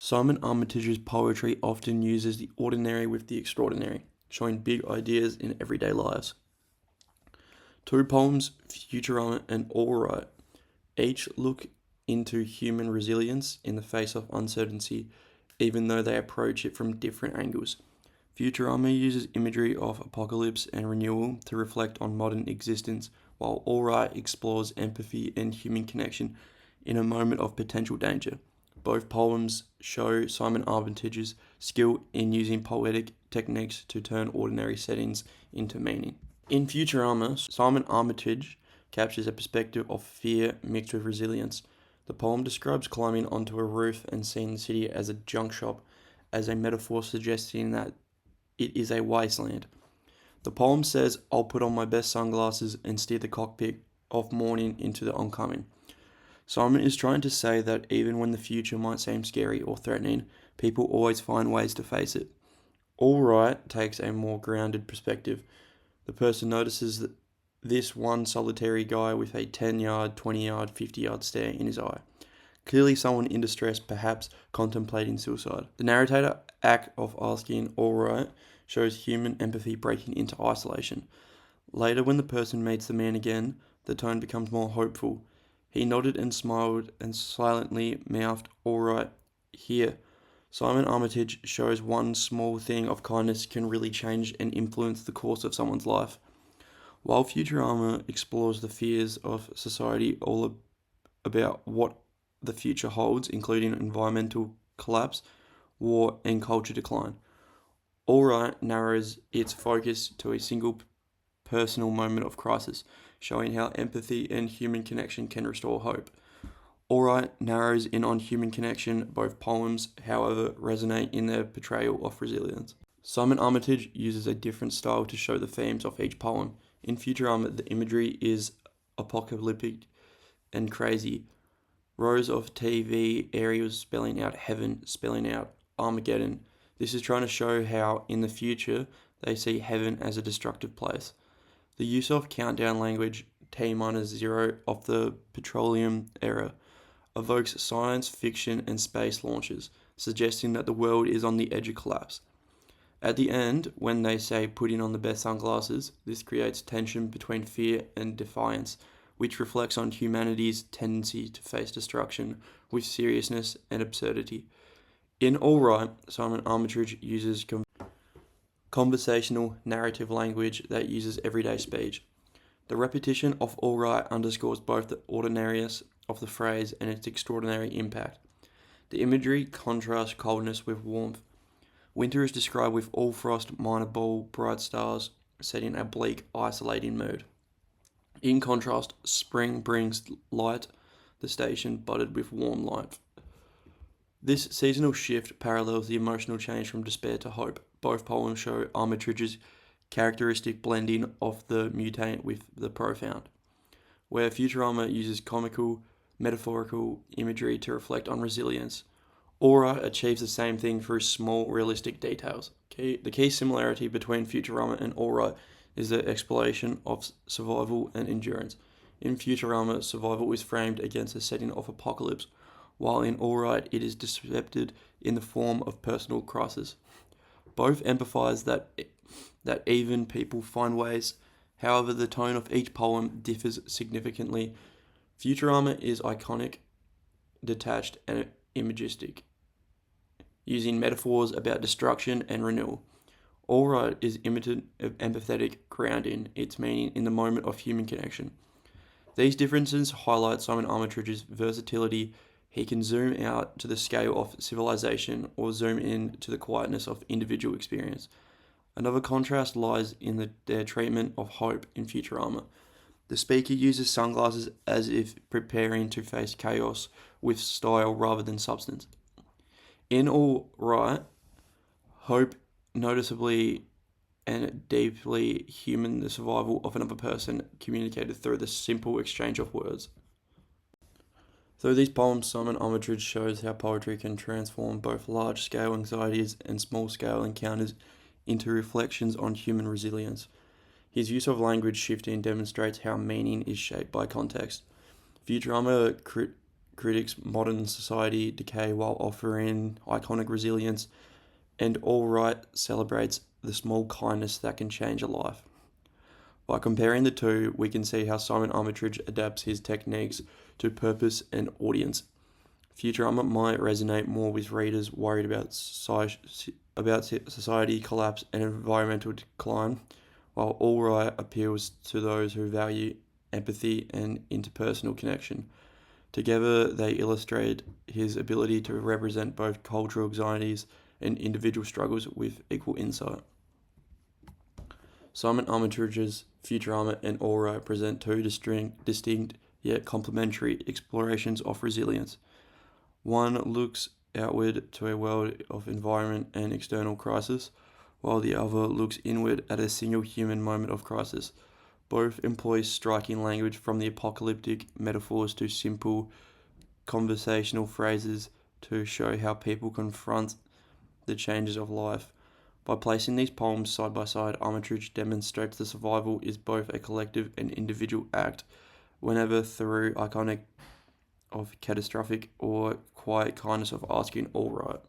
Simon Armitage's poetry often uses the ordinary with the extraordinary, showing big ideas in everyday lives. Two poems, Futurama and All Right, each look into human resilience in the face of uncertainty, even though they approach it from different angles. Futurama uses imagery of apocalypse and renewal to reflect on modern existence, while All Right explores empathy and human connection in a moment of potential danger. Both poems show Simon Armitage's skill in using poetic techniques to turn ordinary settings into meaning. In Futurama, Simon Armitage captures a perspective of fear mixed with resilience. The poem describes climbing onto a roof and seeing the city as a junk shop, as a metaphor suggesting that it is a wasteland. The poem says, "I'll put on my best sunglasses and steer the cockpit of morning into the oncoming." Simon is trying to say that even when the future might seem scary or threatening, people always find ways to face it. All Right takes a more grounded perspective. The person notices that this one solitary guy with a 10-yard, 20-yard, 50-yard stare in his eye. Clearly someone in distress, perhaps contemplating suicide. The narrator act of asking "all right" shows human empathy breaking into isolation. Later, when the person meets the man again, the tone becomes more hopeful. He nodded and smiled and silently mouthed, "All right, here." Simon Armitage shows one small thing of kindness can really change and influence the course of someone's life. While Futurama explores the fears of society all about what the future holds, including environmental collapse, war, and culture decline, All Right narrows its focus to a single personal moment of crisis, showing how empathy and human connection can restore hope. All Right narrows in on human connection. Both poems, however, resonate in their portrayal of resilience. Simon Armitage uses a different style to show the themes of each poem. In Futurama, the imagery is apocalyptic and crazy. Rows of TV aerials spelling out heaven, spelling out Armageddon. This is trying to show how, in the future, they see heaven as a destructive place. The use of countdown language, T-0 of the petroleum era, evokes science fiction and space launches, suggesting that the world is on the edge of collapse. At the end, when they say "putting on the best sunglasses," this creates tension between fear and defiance, which reflects on humanity's tendency to face destruction with seriousness and absurdity. In All Right, Simon Armitage uses conversational narrative language that uses everyday speech. The repetition of "all right" underscores both the ordinariness of the phrase and its extraordinary impact. The imagery contrasts coldness with warmth. Winter is described with all frost, minor ball, bright stars, setting a bleak, isolating mood. In contrast, spring brings light, the station budded with warm light. This seasonal shift parallels the emotional change from despair to hope. Both poems show Armitage's characteristic blending of the mundane with the profound, where Futurama uses comical, metaphorical imagery to reflect on resilience. All Right achieves the same thing through small, realistic details. The key similarity between Futurama and All Right is the exploration of survival and endurance. In Futurama, survival is framed against a setting of apocalypse, while in All Right it is depicted in the form of personal crisis. Both emphasize that even people find ways. However, the tone of each poem differs significantly. Futurama is iconic, detached, and imagistic, using metaphors about destruction and renewal. All Right is imitative of empathetic, grounding its meaning in the moment of human connection. These differences highlight Simon Armitage's versatility. He can zoom out to the scale of civilization or zoom in to the quietness of individual experience. Another contrast lies in their treatment of hope in Futurama. The speaker uses sunglasses as if preparing to face chaos with style rather than substance. In All Right, hope noticeably and deeply human, the survival of another person communicated through the simple exchange of words. Through these poems, Simon Armitage shows how poetry can transform both large-scale anxieties and small-scale encounters into reflections on human resilience. His use of language shifting demonstrates how meaning is shaped by context. Futurama critics modern society decay while offering iconic resilience, and All Right celebrates the small kindness that can change a life. By comparing the two, we can see how Simon Armitage adapts his techniques to purpose and audience. Futurama might resonate more with readers worried about society collapse and environmental decline, while All Right appeals to those who value empathy and interpersonal connection. Together, they illustrate his ability to represent both cultural anxieties and individual struggles with equal insight. Simon Armitage's Futurama and All Right present two distinct yet complementary explorations of resilience. One looks outward to a world of environment and external crisis, while the other looks inward at a single human moment of crisis. Both employ striking language from the apocalyptic metaphors to simple conversational phrases to show how people confront the changes of life. By placing these poems side by side, Armitage demonstrates that survival is both a collective and individual act, whenever through iconic of catastrophic or quiet kindness of asking all right.